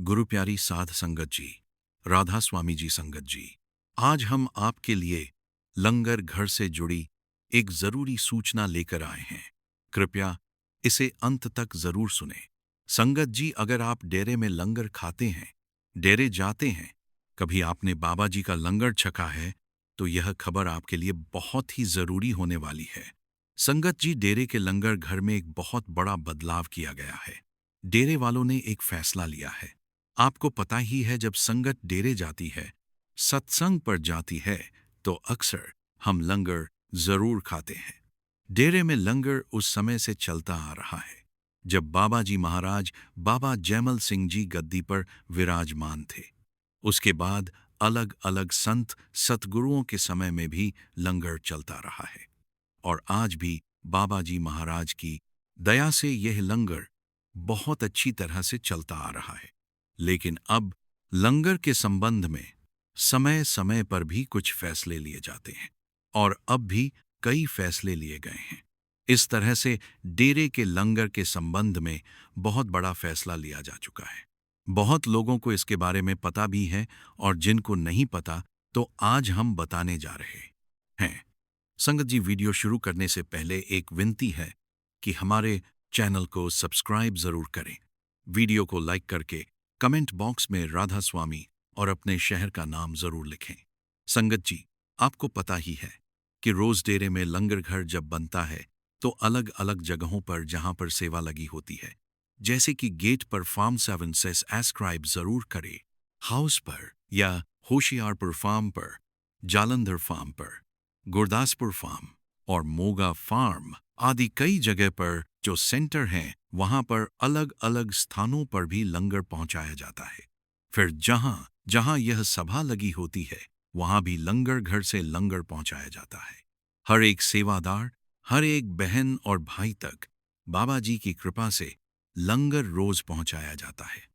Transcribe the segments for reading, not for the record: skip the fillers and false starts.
गुरु प्यारी साध संगत जी, राधा स्वामी जी संगत जी, आज हम आपके लिए लंगर घर से जुड़ी एक जरूरी सूचना लेकर आए हैं। कृपया इसे अंत तक जरूर सुने। संगत जी, अगर आप डेरे में लंगर खाते हैं, डेरे जाते हैं, कभी आपने बाबा जी का लंगर छका है, तो यह खबर आपके लिए बहुत ही जरूरी होने वाली है। संगत जी, डेरे के लंगर घर में एक बहुत बड़ा बदलाव किया गया है। डेरे वालों ने एक फैसला लिया है। आपको पता ही है, जब संगत डेरे जाती है, सत्संग पर जाती है, तो अक्सर हम लंगर जरूर खाते हैं। डेरे में लंगर उस समय से चलता आ रहा है जब बाबा जी महाराज बाबा जैमल सिंह जी गद्दी पर विराजमान थे। उसके बाद अलग अलग संत सतगुरुओं के समय में भी लंगर चलता रहा है और आज भी बाबा जी महाराज की दया से यह लंगर बहुत अच्छी तरह से चलता आ रहा है। लेकिन अब लंगर के संबंध में समय समय पर भी कुछ फैसले लिए जाते हैं और अब भी कई फैसले लिए गए हैं। इस तरह से डेरे के लंगर के संबंध में बहुत बड़ा फैसला लिया जा चुका है। बहुत लोगों को इसके बारे में पता भी है और जिनको नहीं पता, तो आज हम बताने जा रहे हैं। संगत जी, वीडियो शुरू करने से पहले एक विनती है कि हमारे चैनल को सब्सक्राइब जरूर करें। वीडियो को लाइक करके कमेंट बॉक्स में राधा स्वामी और अपने शहर का नाम जरूर लिखें। संगत जी, आपको पता ही है कि रोज डेरे में लंगर घर जब बनता है, तो अलग अलग जगहों पर जहां पर सेवा लगी होती है, जैसे कि गेट पर फार्म 7 से एस्क्राइब जरूर करें, हाउस पर या होशियारपुर फार्म पर, जालंधर फार्म पर, गुरदासपुर फार्म और मोगा फार्म आदि कई जगह पर जो सेंटर हैं, वहां पर अलग अलग स्थानों पर भी लंगर पहुंचाया जाता है। फिर जहां जहां यह सभा लगी होती है, वहां भी लंगर घर से लंगर पहुंचाया जाता है। हर एक सेवादार, हर एक बहन और भाई तक बाबा जी की कृपा से लंगर रोज पहुंचाया जाता है।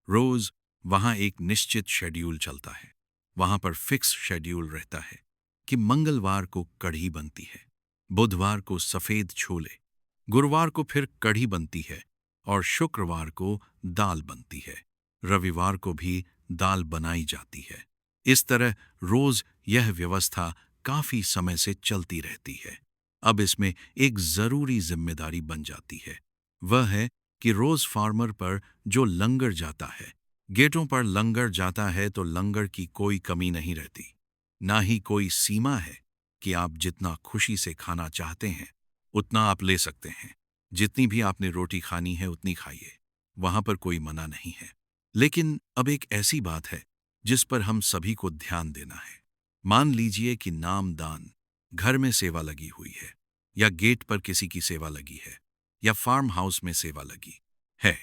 रोज वहां एक निश्चित शेड्यूल चलता है। वहां पर फिक्स शेड्यूल रहता है कि मंगलवार को कढ़ी बनती है, बुधवार को सफेद छोले, गुरुवार को फिर कढ़ी बनती है और शुक्रवार को दाल बनती है। रविवार को भी दाल बनाई जाती है। इस तरह रोज यह व्यवस्था काफी समय से चलती रहती है। अब इसमें एक जरूरी जिम्मेदारी बन जाती है। वह है कि रोज फार्मर पर जो लंगर जाता है, गेटों पर लंगर जाता है, तो लंगर की कोई कमी नहीं रहती। ना ही कोई सीमा है कि आप जितना खुशी से खाना चाहते हैं उतना आप ले सकते हैं। जितनी भी आपने रोटी खानी है उतनी खाइए, वहां पर कोई मना नहीं है। लेकिन अब एक ऐसी बात है जिस पर हम सभी को ध्यान देना है। मान लीजिए कि नामदान घर में सेवा लगी हुई है, या गेट पर किसी की सेवा लगी है, या फार्म हाउस में सेवा लगी है।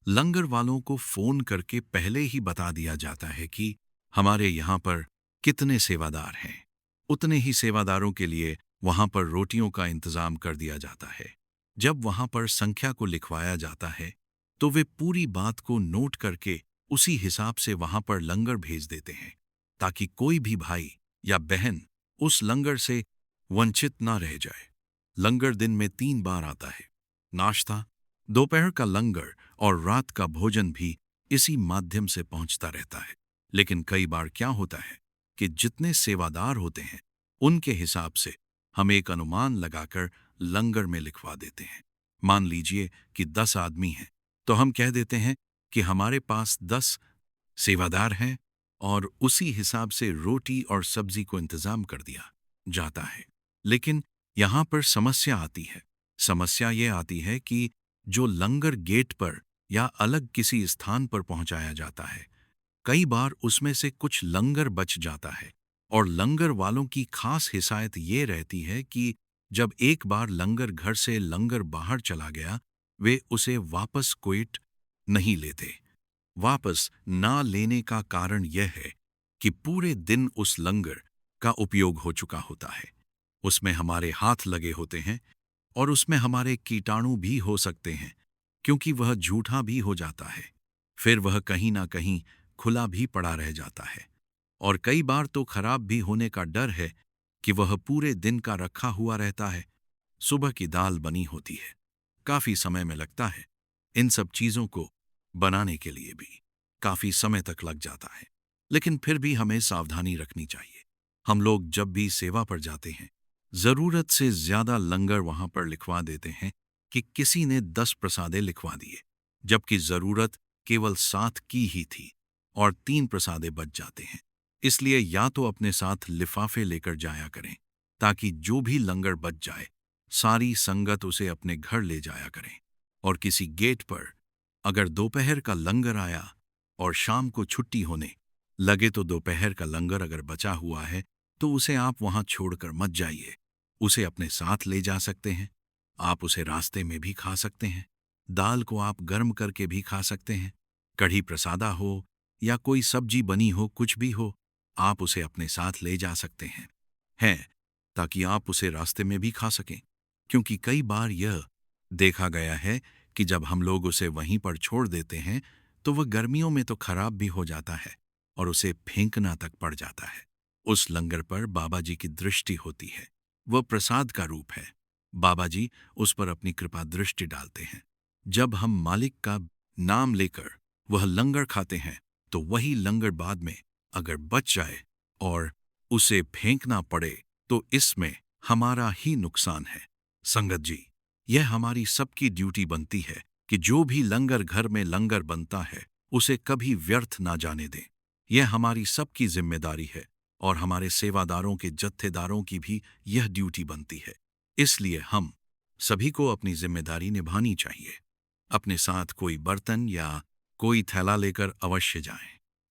लंगर वालों को फोन करके पहले ही बता दिया जाता है कि हमारे यहाँ पर कितने सेवादार हैं। उतने ही सेवादारों के लिए वहां पर रोटियों का इंतजाम कर दिया जाता है। जब वहां पर संख्या को लिखवाया जाता है, तो वे पूरी बात को नोट करके उसी हिसाब से वहां पर लंगर भेज देते हैं, ताकि कोई भी भाई या बहन उस लंगर से वंचित ना रह जाए। लंगर दिन में 3 बार आता है। नाश्ता, दोपहर का लंगर और रात का भोजन भी इसी माध्यम से पहुंचता रहता है। लेकिन कई बार क्या होता है कि जितने सेवादार होते हैं, उनके हिसाब से हम एक अनुमान लगाकर लंगर में लिखवा देते हैं। मान लीजिए कि 10 आदमी हैं, तो हम कह देते हैं कि हमारे पास 10 सेवादार हैं और उसी हिसाब से रोटी और सब्जी को इंतजाम कर दिया जाता है। लेकिन यहां पर समस्या आती है। समस्या ये आती है कि जो लंगर गेट पर या अलग किसी स्थान पर पहुंचाया जाता है, कई बार उसमें से कुछ लंगर बच जाता है और लंगर वालों की खास हिसायत ये रहती है कि जब एक बार लंगर घर से लंगर बाहर चला गया, वे उसे वापस क्विट नहीं लेते। वापस ना लेने का कारण यह है कि पूरे दिन उस लंगर का उपयोग हो चुका होता है। उसमें हमारे हाथ लगे होते हैं और उसमें हमारे कीटाणु भी हो सकते हैं, क्योंकि वह झूठा भी हो जाता है। फिर वह कहीं ना कहीं खुला भी पड़ा रह जाता है और कई बार तो खराब भी होने का डर है कि वह पूरे दिन का रखा हुआ रहता है। सुबह की दाल बनी होती है, काफी समय में लगता है इन सब चीजों को बनाने के लिए भी। काफी समय तक लग जाता है, लेकिन फिर भी हमें सावधानी रखनी चाहिए। हम लोग जब भी सेवा पर जाते हैं, जरूरत से ज्यादा लंगर वहां पर लिखवा देते हैं कि किसी ने 10 प्रसादे लिखवा दिए, जबकि जरूरत केवल 7 की ही थी और 3 प्रसादे बच जाते हैं। इसलिए या तो अपने साथ लिफाफे लेकर जाया करें, ताकि जो भी लंगर बच जाए सारी संगत उसे अपने घर ले जाया करें। और किसी गेट पर अगर दोपहर का लंगर आया और शाम को छुट्टी होने लगे, तो दोपहर का लंगर अगर बचा हुआ है तो उसे आप वहां छोड़कर मत जाइए। उसे अपने साथ ले जा सकते हैं। आप उसे रास्ते में भी खा सकते हैं। दाल को आप गर्म करके भी खा सकते हैं। कढ़ी प्रसादा हो या कोई सब्जी बनी हो, कुछ भी हो, आप उसे अपने साथ ले जा सकते हैं, ताकि आप उसे रास्ते में भी खा सकें। क्योंकि कई बार यह देखा गया है कि जब हम लोग उसे वहीं पर छोड़ देते हैं तो वह गर्मियों में तो खराब भी हो जाता है और उसे फेंकना तक पड़ जाता है। उस लंगर पर बाबा जी की दृष्टि होती है। वह प्रसाद का रूप है। बाबा जी उस पर अपनी कृपा दृष्टि डालते हैं। जब हम मालिक का नाम लेकर वह लंगर खाते हैं तो वही लंगर बाद में अगर बच जाए और उसे फेंकना पड़े तो इसमें हमारा ही नुकसान है। संगत जी, यह हमारी सबकी ड्यूटी बनती है कि जो भी लंगर घर में लंगर बनता है उसे कभी व्यर्थ ना जाने दें। यह हमारी सबकी जिम्मेदारी है और हमारे सेवादारों के जत्थेदारों की भी यह ड्यूटी बनती है। इसलिए हम सभी को अपनी जिम्मेदारी निभानी चाहिए। अपने साथ कोई बर्तन या कोई थैला लेकर अवश्य जाएं।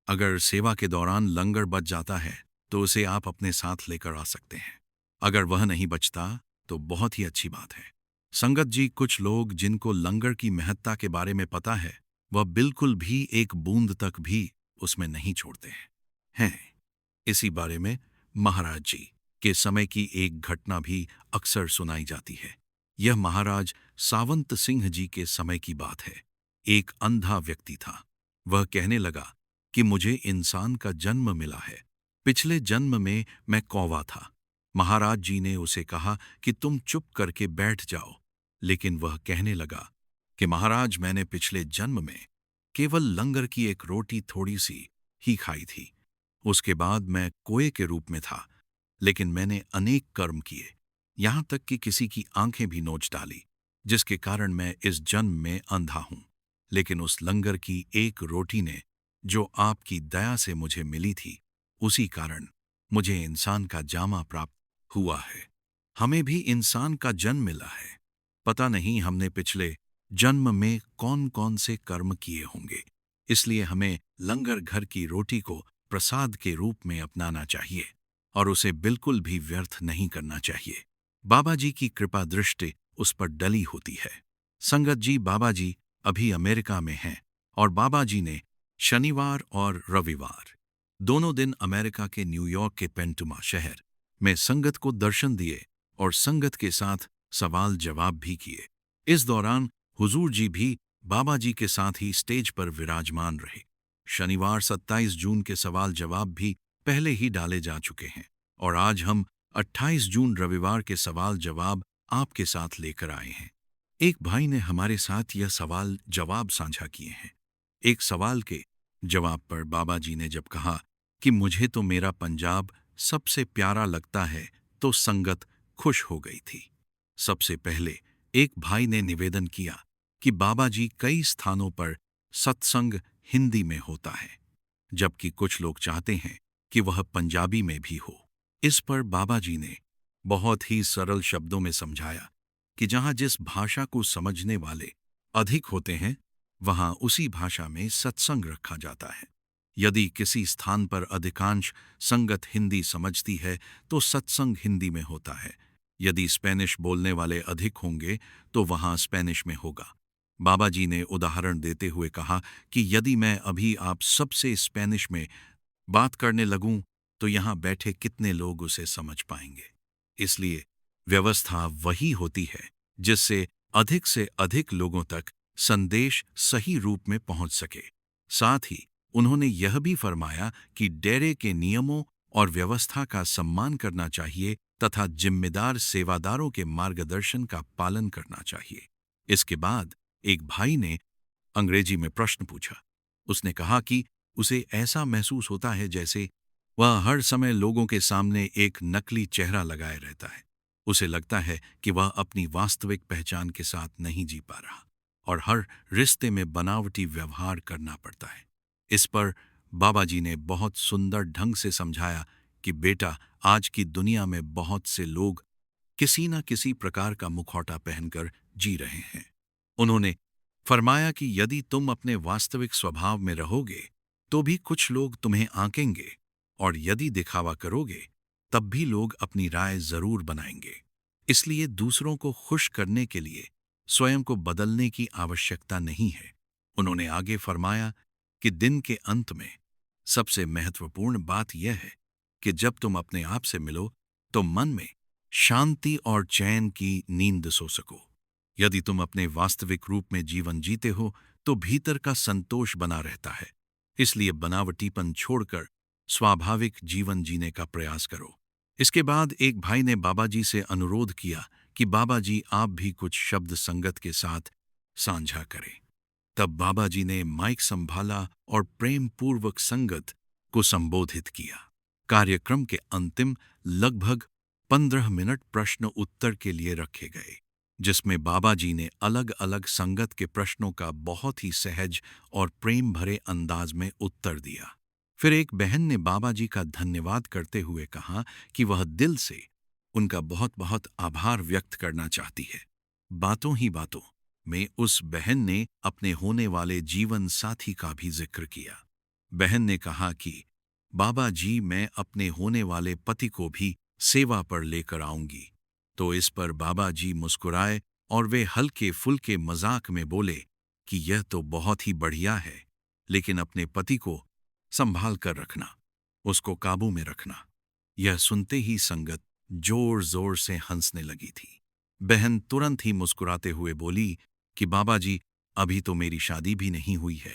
अगर सेवा के दौरान लंगर बच जाता है तो उसे आप अपने साथ लेकर आ सकते हैं। अगर वह नहीं बचता तो बहुत ही अच्छी बात है। संगत जी, कुछ लोग जिनको लंगर की महत्ता के बारे में पता है, वह बिल्कुल भी एक बूंद तक भी उसमें नहीं छोड़ते हैं। इसी बारे में महाराज जी के समय की एक घटना भी अक्सर सुनाई जाती है। यह महाराज सावंत सिंह जी के समय की बात है। एक अंधा व्यक्ति था। वह कहने लगा कि मुझे इंसान का जन्म मिला है। पिछले जन्म में मैं कौवा था। महाराज जी ने उसे कहा कि तुम चुप करके बैठ जाओ, लेकिन वह कहने लगा कि महाराज, मैंने पिछले जन्म में केवल लंगर की एक रोटी थोड़ी सी ही खाई थी। उसके बाद मैं कोए के रूप में था, लेकिन मैंने अनेक कर्म किए, यहां तक कि किसी की आंखें भी नोच डाली, जिसके कारण मैं इस जन्म में अंधा हूं। लेकिन उस लंगर की एक रोटी ने जो आपकी दया से मुझे मिली थी, उसी कारण मुझे इंसान का जामा प्राप्त हुआ है। हमें भी इंसान का जन्म मिला है। पता नहीं हमने पिछले जन्म में कौन कौन से कर्म किए होंगे। इसलिए हमें लंगर घर की रोटी को प्रसाद के रूप में अपनाना चाहिए और उसे बिल्कुल भी व्यर्थ नहीं करना चाहिए। बाबा जी की कृपा दृष्टि उस पर डली होती है। संगत जी, बाबा जी अभी अमेरिका में हैं और बाबा जी ने शनिवार और रविवार दोनों दिन अमेरिका के न्यूयॉर्क के पेंटुमा शहर में संगत को दर्शन दिए और संगत के साथ सवाल जवाब भी किए। इस दौरान हुजूर जी भी बाबा जी के साथ ही स्टेज पर विराजमान रहे। शनिवार 27 जून के सवाल जवाब भी पहले ही डाले जा चुके हैं और आज हम 28 जून रविवार के सवाल जवाब आपके साथ लेकर आए हैं। एक भाई ने हमारे साथ यह सवाल जवाब साझा किए हैं। एक सवाल के जवाब पर बाबा जी ने जब कहा कि मुझे तो मेरा पंजाब सबसे प्यारा लगता है, तो संगत खुश हो गई थी। सबसे पहले एक भाई ने निवेदन किया कि बाबा जी कई स्थानों पर सत्संग हिंदी में होता है, जबकि कुछ लोग चाहते हैं कि वह पंजाबी में भी हो। इस पर बाबा जी ने बहुत ही सरल शब्दों में समझाया कि जहां जिस भाषा को समझने वाले अधिक होते हैं, वहां उसी भाषा में सत्संग रखा जाता है। यदि किसी स्थान पर अधिकांश संगत हिंदी समझती है तो सत्संग हिंदी में होता है। यदि स्पेनिश बोलने वाले अधिक होंगे तो वहां स्पेनिश में होगा। बाबा जी ने उदाहरण देते हुए कहा कि यदि मैं अभी आप सबसे स्पेनिश में बात करने लगूं तो यहां बैठे कितने लोग उसे समझ पाएंगे। इसलिए व्यवस्था वही होती है जिससे से अधिक लोगों तक संदेश सही रूप में पहुंच सके। साथ ही उन्होंने यह भी फरमाया कि डेरे के नियमों और व्यवस्था का सम्मान करना चाहिए तथा जिम्मेदार सेवादारों के मार्गदर्शन का पालन करना चाहिए। इसके बाद एक भाई ने अंग्रेजी में प्रश्न पूछा उसने कहा कि उसे ऐसा महसूस होता है जैसे वह हर समय लोगों के सामने एक नकली चेहरा लगाए रहता है। उसे लगता है कि वह अपनी वास्तविक पहचान के साथ नहीं जी पा रहा और हर रिश्ते में बनावटी व्यवहार करना पड़ता है। इस पर बाबा जी ने बहुत सुंदर ढंग से समझाया कि बेटा, आज की दुनिया में बहुत से लोग किसी न किसी प्रकार का मुखौटा पहनकर जी रहे हैं। उन्होंने फरमाया कि यदि तुम अपने वास्तविक स्वभाव में रहोगे तो भी कुछ लोग तुम्हें आंकेंगे, और यदि दिखावा करोगे तब भी लोग अपनी राय जरूर बनाएंगे। इसलिए दूसरों को खुश करने के लिए स्वयं को बदलने की आवश्यकता नहीं है। उन्होंने आगे फरमाया कि दिन के अंत में सबसे महत्वपूर्ण बात यह है कि जब तुम अपने आप से मिलो तो मन में शांति और चैन की नींद सो सको। यदि तुम अपने वास्तविक रूप में जीवन जीते हो तो भीतर का संतोष बना रहता है। इसलिए बनावटीपन छोड़कर स्वाभाविक जीवन जीने का प्रयास करो। इसके बाद एक भाई ने बाबा जी से अनुरोध किया कि बाबा जी, आप भी कुछ शब्द संगत के साथ साझा करें। तब बाबा जी ने माइक संभाला और प्रेम पूर्वक संगत को संबोधित किया। कार्यक्रम के अंतिम लगभग 15 मिनट प्रश्न उत्तर के लिए रखे गए, जिसमें बाबा जी ने अलग अलग संगत के प्रश्नों का बहुत ही सहज और प्रेम भरे अंदाज में उत्तर दिया। फिर एक बहन ने बाबा जी का धन्यवाद करते हुए कहा कि वह दिल से उनका बहुत बहुत आभार व्यक्त करना चाहती है। बातों ही बातों में उस बहन ने अपने होने वाले जीवन साथी का भी जिक्र किया। बहन ने कहा कि बाबा जी, मैं अपने होने वाले पति को भी सेवा पर लेकर आऊंगी। तो इस पर बाबा जी मुस्कुराए और वे हल्के फुल्के मजाक में बोले कि यह तो बहुत ही बढ़िया है, लेकिन अपने पति को संभाल कर रखना, उसको काबू में रखना। यह सुनते ही संगत जोर जोर से हंसने लगी थी। बहन तुरंत ही मुस्कुराते हुए बोली कि बाबा जी, अभी तो मेरी शादी भी नहीं हुई है।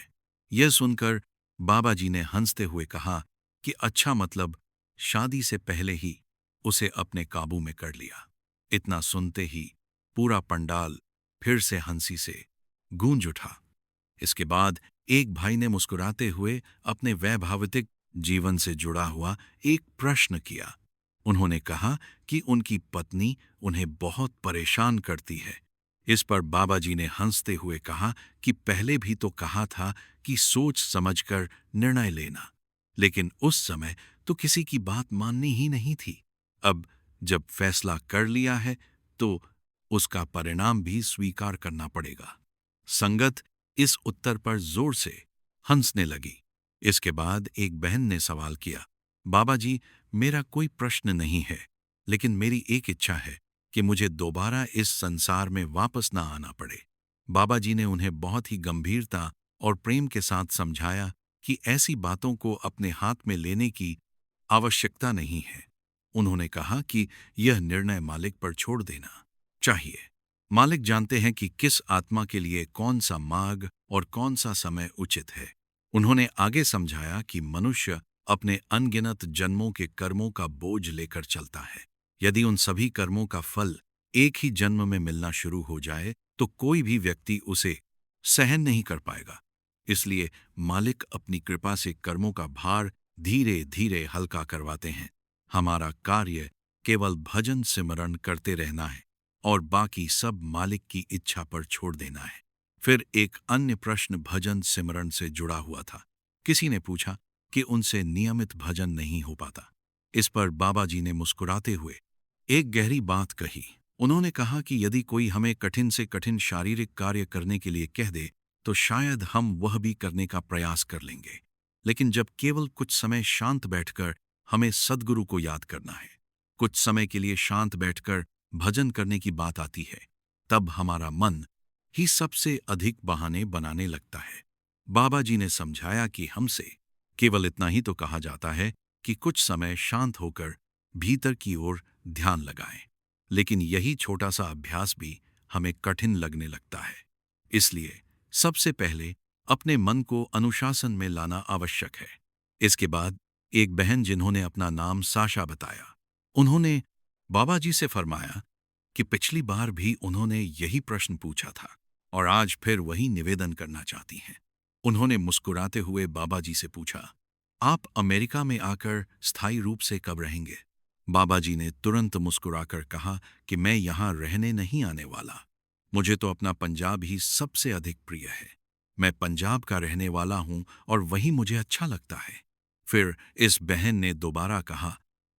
यह सुनकर बाबा जी ने हंसते हुए कहा कि अच्छा, मतलब शादी से पहले ही उसे अपने काबू में कर लिया। इतना सुनते ही पूरा पंडाल फिर से हंसी से गूंज उठा। इसके बाद एक भाई ने मुस्कुराते हुए अपने वैभाविक जीवन से जुड़ा हुआ एक प्रश्न किया। उन्होंने कहा कि उनकी पत्नी उन्हें बहुत परेशान करती है। इस पर बाबा जी ने हंसते हुए कहा कि पहले भी तो कहा था कि सोच समझकर निर्णय लेना, लेकिन उस समय तो किसी की बात माननी ही नहीं थी। अब जब फैसला कर लिया है तो उसका परिणाम भी स्वीकार करना पड़ेगा। संगत इस उत्तर पर जोर से हंसने लगी। इसके बाद एक बहन ने सवाल किया, बाबा जी, मेरा कोई प्रश्न नहीं है, लेकिन मेरी एक इच्छा है कि मुझे दोबारा इस संसार में वापस ना आना पड़े। बाबा जी ने उन्हें बहुत ही गंभीरता और प्रेम के साथ समझाया कि ऐसी बातों को अपने हाथ में लेने की आवश्यकता नहीं है। उन्होंने कहा कि यह निर्णय मालिक पर छोड़ देना चाहिए। मालिक जानते हैं कि किस आत्मा के लिए कौन सा मार्ग और कौन सा समय उचित है। उन्होंने आगे समझाया कि मनुष्य अपने अनगिनत जन्मों के कर्मों का बोझ लेकर चलता है। यदि उन सभी कर्मों का फल एक ही जन्म में मिलना शुरू हो जाए तो कोई भी व्यक्ति उसे सहन नहीं कर पाएगा। इसलिए मालिक अपनी कृपा से कर्मों का भार धीरे धीरे हल्का करवाते हैं। हमारा कार्य केवल भजन सिमरण करते रहना है और बाकी सब मालिक की इच्छा पर छोड़ देना है। फिर एक अन्य प्रश्न भजन सिमरण से जुड़ा हुआ था। किसी ने पूछा कि उनसे नियमित भजन नहीं हो पाता। इस पर बाबा जी ने मुस्कुराते हुए एक गहरी बात कही। उन्होंने कहा कि यदि कोई हमें कठिन से कठिन शारीरिक कार्य करने के लिए कह दे तो शायद हम वह भी करने का प्रयास कर लेंगे, लेकिन जब केवल कुछ समय शांत बैठकर हमें सद्गुरु को याद करना है, कुछ समय के लिए शांत बैठकर भजन करने की बात आती है, तब हमारा मन ही सबसे अधिक बहाने बनाने लगता है। बाबा जी ने समझाया कि हमसे केवल इतना ही तो कहा जाता है कि कुछ समय शांत होकर भीतर की ओर ध्यान लगाएं, लेकिन यही छोटा सा अभ्यास भी हमें कठिन लगने लगता है। इसलिए सबसे पहले अपने मन को अनुशासन में लाना आवश्यक है। इसके बाद एक बहन, जिन्होंने अपना नाम साशा बताया, उन्होंने बाबा जी से फरमाया कि पिछली बार भी उन्होंने यही प्रश्न पूछा था और आज फिर वही निवेदन करना चाहती हैं। उन्होंने मुस्कुराते हुए बाबा जी से पूछा, आप अमेरिका में आकर स्थायी रूप से कब रहेंगे? बाबा जी ने तुरंत मुस्कुराकर कहा कि मैं यहाँ रहने नहीं आने वाला। मुझे तो अपना पंजाब ही सबसे अधिक प्रिय है। मैं पंजाब का रहने वाला हूँ और वही मुझे अच्छा लगता है। फिर इस बहन ने दोबारा कहा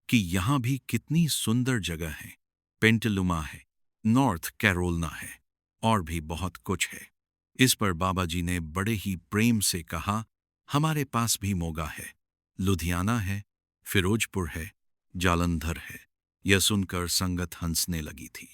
कि यहाँ भी कितनी सुंदर जगह है, पेंटलुमा है, नॉर्थ कैरोलिना है और भी बहुत कुछ है। इस पर बाबा जी ने बड़े ही प्रेम से कहा, हमारे पास भी मोगा है, लुधियाना है, फिरोजपुर है, जालंधर है। यह सुनकर संगत हंसने लगी थी।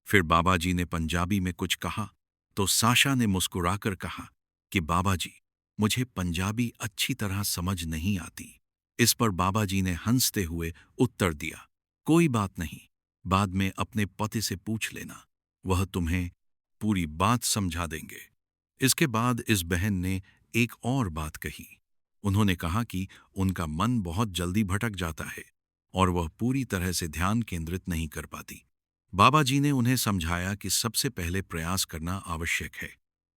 फिर बाबा जी ने पंजाबी में कुछ कहा तो साशा ने मुस्कुराकर कहा कि बाबा जी, मुझे पंजाबी अच्छी तरह समझ नहीं आती। इस पर बाबा जी ने हंसते हुए उत्तर दिया, कोई बात नहीं, बाद में अपने पति से पूछ लेना, वह तुम्हें पूरी बात समझा देंगे। इसके बाद इस बहन ने एक और बात कही। उन्होंने कहा कि उनका मन बहुत जल्दी भटक जाता है और वह पूरी तरह से ध्यान केंद्रित नहीं कर पाती। बाबा जी ने उन्हें समझाया कि सबसे पहले प्रयास करना आवश्यक है।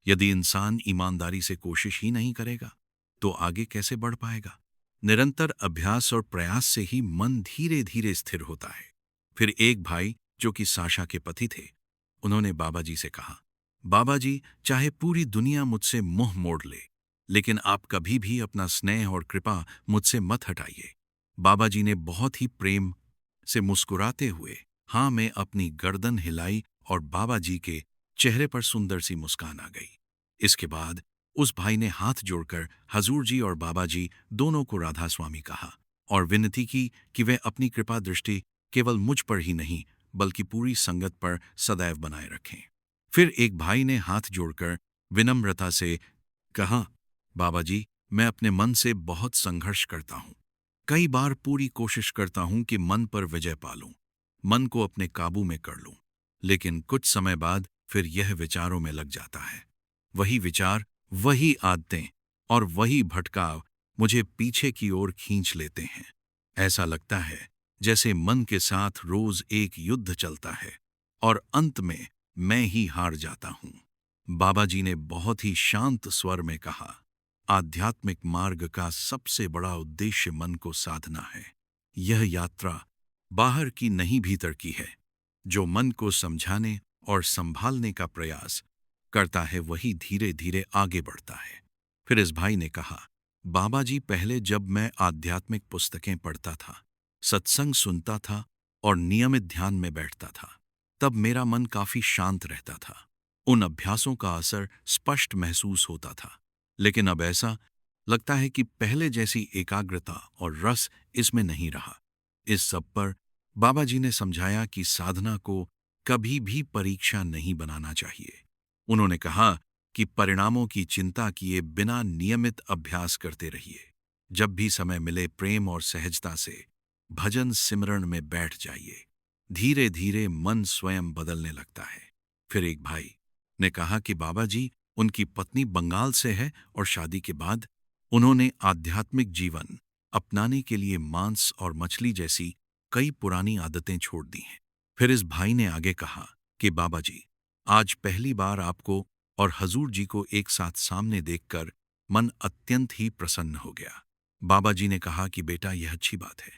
यदि इंसान ईमानदारी से कोशिश ही नहीं करेगा तो आगे कैसे बढ़ पाएगा? निरंतर अभ्यास और प्रयास से ही मन धीरे धीरे स्थिर होता है। फिर एक भाई जो कि साशा के पति थे, उन्होंने बाबा जी से कहा, बाबा जी, चाहे पूरी दुनिया मुझसे मुंह मोड़ ले, लेकिन आप कभी भी अपना स्नेह और कृपा मुझसे मत हटाइए। बाबा जी ने बहुत ही प्रेम से मुस्कुराते हुए हाँ में अपनी गर्दन हिलाई और बाबा जी के चेहरे पर सुंदर सी मुस्कान आ गई। इसके बाद उस भाई ने हाथ जोड़कर हजूर जी और बाबा जी दोनों को राधा स्वामी कहा और विनती की कि वे अपनी कृपा दृष्टि केवल मुझ पर ही नहीं बल्कि पूरी संगत पर सदैव बनाए रखें। फिर एक भाई ने हाथ जोड़कर विनम्रता से कहा, बाबा जी, मैं अपने मन से बहुत संघर्ष करता हूँ। कई बार पूरी कोशिश करता हूँ कि मन पर विजय पालूं, मन को अपने काबू में कर लूं, लेकिन कुछ समय बाद फिर यह विचारों में लग जाता है। वही विचार, वही आदतें और वही भटकाव मुझे पीछे की ओर खींच लेते हैं। ऐसा लगता है जैसे मन के साथ रोज एक युद्ध चलता है और अंत में मैं ही हार जाता हूँ। बाबा जी ने बहुत ही शांत स्वर में कहा, आध्यात्मिक मार्ग का सबसे बड़ा उद्देश्य मन को साधना है। यह यात्रा बाहर की नहीं भीतर की है। जो मन को समझाने और संभालने का प्रयास करता है वही धीरे धीरे आगे बढ़ता है। फिर इस भाई ने कहा, बाबा जी, पहले जब मैं आध्यात्मिक पुस्तकें पढ़ता था, सत्संग सुनता था और नियमित ध्यान में बैठता था, तब मेरा मन काफी शांत रहता था। उन अभ्यासों का असर स्पष्ट महसूस होता था। लेकिन अब ऐसा लगता है कि पहले जैसी एकाग्रता और रस इसमें नहीं रहा। इस सब पर बाबा जी ने समझाया कि साधना को कभी भी परीक्षा नहीं बनाना चाहिए। उन्होंने कहा कि परिणामों की चिंता किए बिना नियमित अभ्यास करते रहिए। जब भी समय मिले प्रेम और सहजता से भजन सिमरण में बैठ जाइए। धीरे धीरे मन स्वयं बदलने लगता है। फिर एक भाई ने कहा कि बाबा जी, उनकी पत्नी बंगाल से है और शादी के बाद उन्होंने आध्यात्मिक जीवन अपनाने के लिए मांस और मछली जैसी कई पुरानी आदतें छोड़ दी हैं। फिर इस भाई ने आगे कहा कि बाबा जी, आज पहली बार आपको और हजूर जी को एक साथ सामने देखकर मन अत्यंत ही प्रसन्न हो गया। बाबा जी ने कहा कि बेटा, यह अच्छी बात है,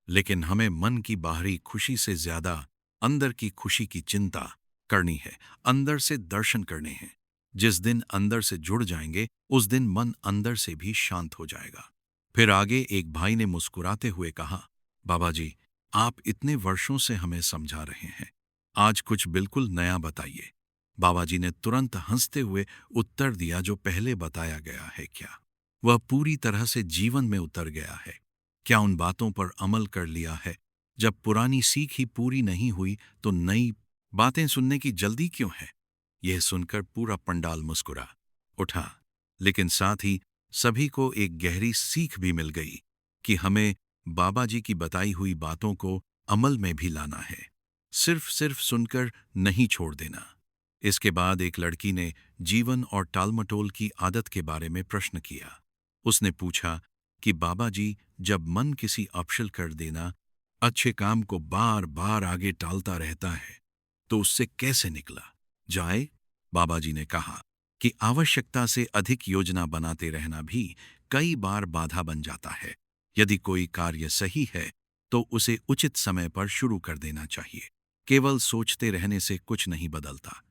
लेकिन हमें मन की बाहरी खुशी से ज्यादा अंदर की खुशी की चिंता करनी है, अंदर से दर्शन करने हैं। जिस दिन अंदर से जुड़ जाएंगे उस दिन मन अंदर से भी शांत हो जाएगा। फिर आगे एक भाई ने मुस्कुराते हुए कहा, बाबा जी, आप इतने वर्षों से हमें समझा रहे हैं, आज कुछ बिल्कुल नया बताइए। बाबा जी ने तुरंत हंसते हुए उत्तर दिया, जो पहले बताया गया है क्या वह पूरी तरह से जीवन में उतर गया है? क्या उन बातों पर अमल कर लिया है? जब पुरानी सीख ही पूरी नहीं हुई तो नई बातें सुनने की जल्दी क्यों है? यह सुनकर पूरा पंडाल मुस्कुरा उठा, लेकिन साथ ही सभी को एक गहरी सीख भी मिल गई कि हमें बाबा जी की बताई हुई बातों को अमल में भी लाना है, सिर्फ सिर्फ सुनकर नहीं छोड़ देना। इसके बाद एक लड़की ने जीवन और टालमटोल की आदत के बारे में प्रश्न किया। उसने पूछा कि बाबा जी, जब मन किसी अपशल कर देना अच्छे काम को बार बार आगे टालता रहता है तो उससे कैसे निकला जाए? बाबा जी ने कहा कि आवश्यकता से अधिक योजना बनाते रहना भी कई बार बाधा बन जाता है। यदि कोई कार्य सही है तो उसे उचित समय पर शुरू कर देना चाहिए। केवल सोचते रहने से कुछ नहीं बदलता।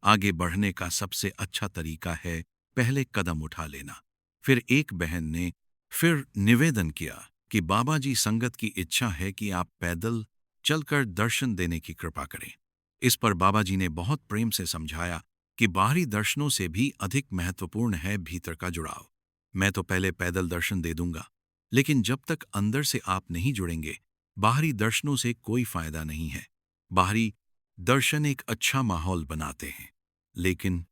आगे बढ़ने का सबसे अच्छा तरीका है पहले कदम उठा लेना। फिर एक बहन ने फिर निवेदन किया कि बाबा जी, संगत की इच्छा है कि आप पैदल चलकर दर्शन देने की कृपा करें। इस पर बाबा जी ने बहुत प्रेम से समझाया कि बाहरी दर्शनों से भी अधिक महत्वपूर्ण है भीतर का जुड़ाव। मैं तो पहले पैदल दर्शन दे दूंगा, लेकिन जब तक अंदर से आप नहीं जुड़ेंगे, बाहरी दर्शनों से कोई फायदा नहीं है। बाहरी दर्शन एक अच्छा माहौल बनाते हैं, लेकिन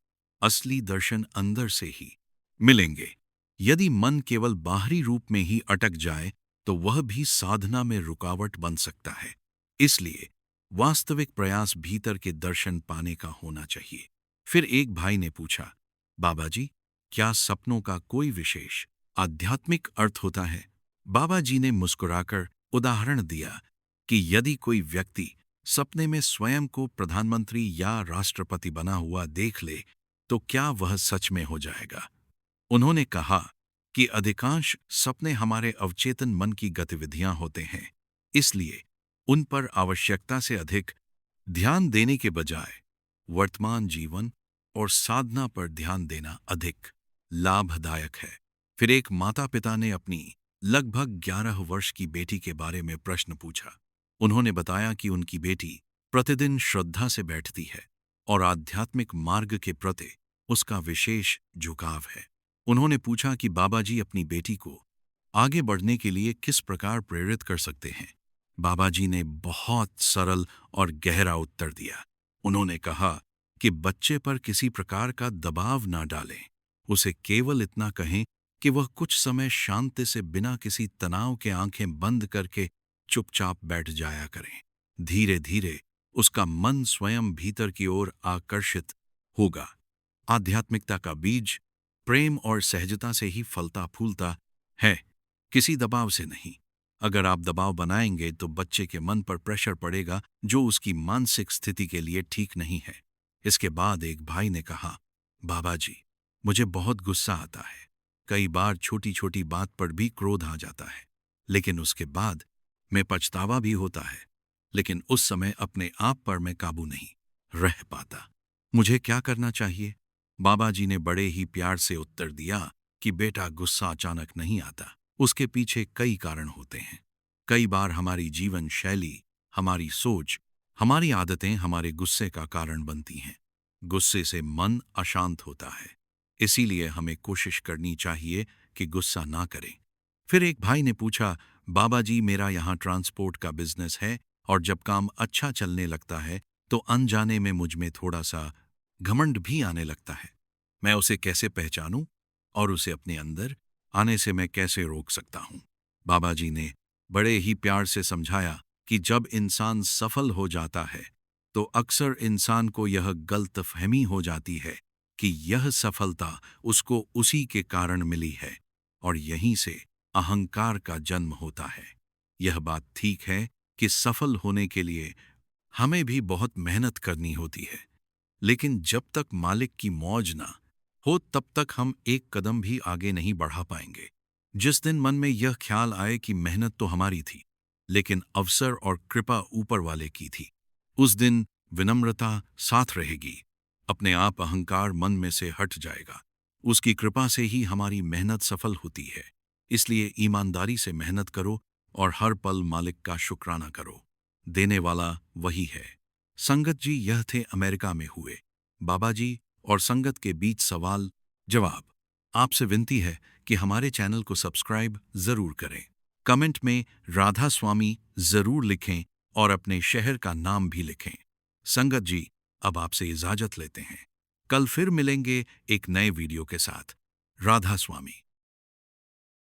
असली दर्शन अंदर से ही मिलेंगे। यदि मन केवल बाहरी रूप में ही अटक जाए तो वह भी साधना में रुकावट बन सकता है। इसलिए वास्तविक प्रयास भीतर के दर्शन पाने का होना चाहिए। फिर एक भाई ने पूछा, बाबा जी, क्या सपनों का कोई विशेष आध्यात्मिक अर्थ होता है? बाबा जी ने मुस्कुराकर उदाहरण दिया कि यदि कोई व्यक्ति सपने में स्वयं को प्रधानमंत्री या राष्ट्रपति बना हुआ देख ले तो क्या वह सच में हो जाएगा? उन्होंने कहा कि अधिकांश सपने हमारे अवचेतन मन की गतिविधियां होते हैं, इसलिए उन पर आवश्यकता से अधिक ध्यान देने के बजाय वर्तमान जीवन और साधना पर ध्यान देना अधिक लाभदायक है। फिर एक माता पिता ने अपनी लगभग 11 वर्ष की बेटी के बारे में प्रश्न पूछा। उन्होंने बताया कि उनकी बेटी प्रतिदिन श्रद्धा से बैठती है और आध्यात्मिक मार्ग के प्रति उसका विशेष झुकाव है। उन्होंने पूछा कि बाबा जी अपनी बेटी को आगे बढ़ने के लिए किस प्रकार प्रेरित कर सकते हैं। बाबा जी ने बहुत सरल और गहरा उत्तर दिया। उन्होंने कहा कि बच्चे पर किसी प्रकार का दबाव ना डालें। उसे केवल इतना कहें कि वह कुछ समय शांति से बिना किसी तनाव के आंखें बंद करके चुपचाप बैठ जाया करें। धीरे धीरे उसका मन स्वयं भीतर की ओर आकर्षित होगा। आध्यात्मिकता का बीज प्रेम और सहजता से ही फलता फूलता है, किसी दबाव से नहीं। अगर आप दबाव बनाएंगे तो बच्चे के मन पर प्रेशर पड़ेगा जो उसकी मानसिक स्थिति के लिए ठीक नहीं है। इसके बाद एक भाई ने कहा, बाबा जी, मुझे बहुत गुस्सा आता है। कई बार छोटी छोटी बात पर भी क्रोध आ जाता है, लेकिन उसके बाद मैं पछतावा भी होता है। लेकिन उस समय अपने आप पर मैं काबू नहीं रह पाता। मुझे क्या करना चाहिए? बाबा जी ने बड़े ही प्यार से उत्तर दिया कि बेटा, गुस्सा अचानक नहीं आता। उसके पीछे कई कारण होते हैं। कई बार हमारी जीवन शैली, हमारी सोच, हमारी आदतें हमारे गुस्से का कारण बनती हैं। गुस्से से मन अशांत होता है, इसीलिए हमें कोशिश करनी चाहिए कि गुस्सा ना करें। फिर एक भाई ने पूछा, बाबा जी, मेरा यहाँ ट्रांसपोर्ट का बिजनेस है और जब काम अच्छा चलने लगता है तो अनजाने में मुझ में थोड़ा सा घमंड भी आने लगता है। मैं उसे कैसे पहचानूं और उसे अपने अंदर आने से मैं कैसे रोक सकता हूं? बाबा जी ने बड़े ही प्यार से समझाया कि जब इंसान सफल हो जाता है तो अक्सर इंसान को यह गलतफहमी हो जाती है कि यह सफलता उसको उसी के कारण मिली है और यहीं से अहंकार का जन्म होता है। यह बात ठीक है कि सफल होने के लिए हमें भी बहुत मेहनत करनी होती है, लेकिन जब तक मालिक की मौज ना हो तब तक हम एक कदम भी आगे नहीं बढ़ा पाएंगे। जिस दिन मन में यह ख्याल आए कि मेहनत तो हमारी थी, लेकिन अवसर और कृपा ऊपर वाले की थी, उस दिन विनम्रता साथ रहेगी। अपने आप अहंकार मन में से हट जाएगा। उसकी कृपा से ही हमारी मेहनत सफल होती है। इसलिए ईमानदारी से मेहनत करो और हर पल मालिक का शुक्राना करो। देने वाला वही है। संगत जी, यह थे अमेरिका में हुए बाबा जी और संगत के बीच सवाल जवाब। आपसे विनती है कि हमारे चैनल को सब्सक्राइब जरूर करें। कमेंट में राधा स्वामी जरूर लिखें और अपने शहर का नाम भी लिखें। संगत जी, अब आपसे इजाजत लेते हैं। कल फिर मिलेंगे एक नए वीडियो के साथ। राधा स्वामी।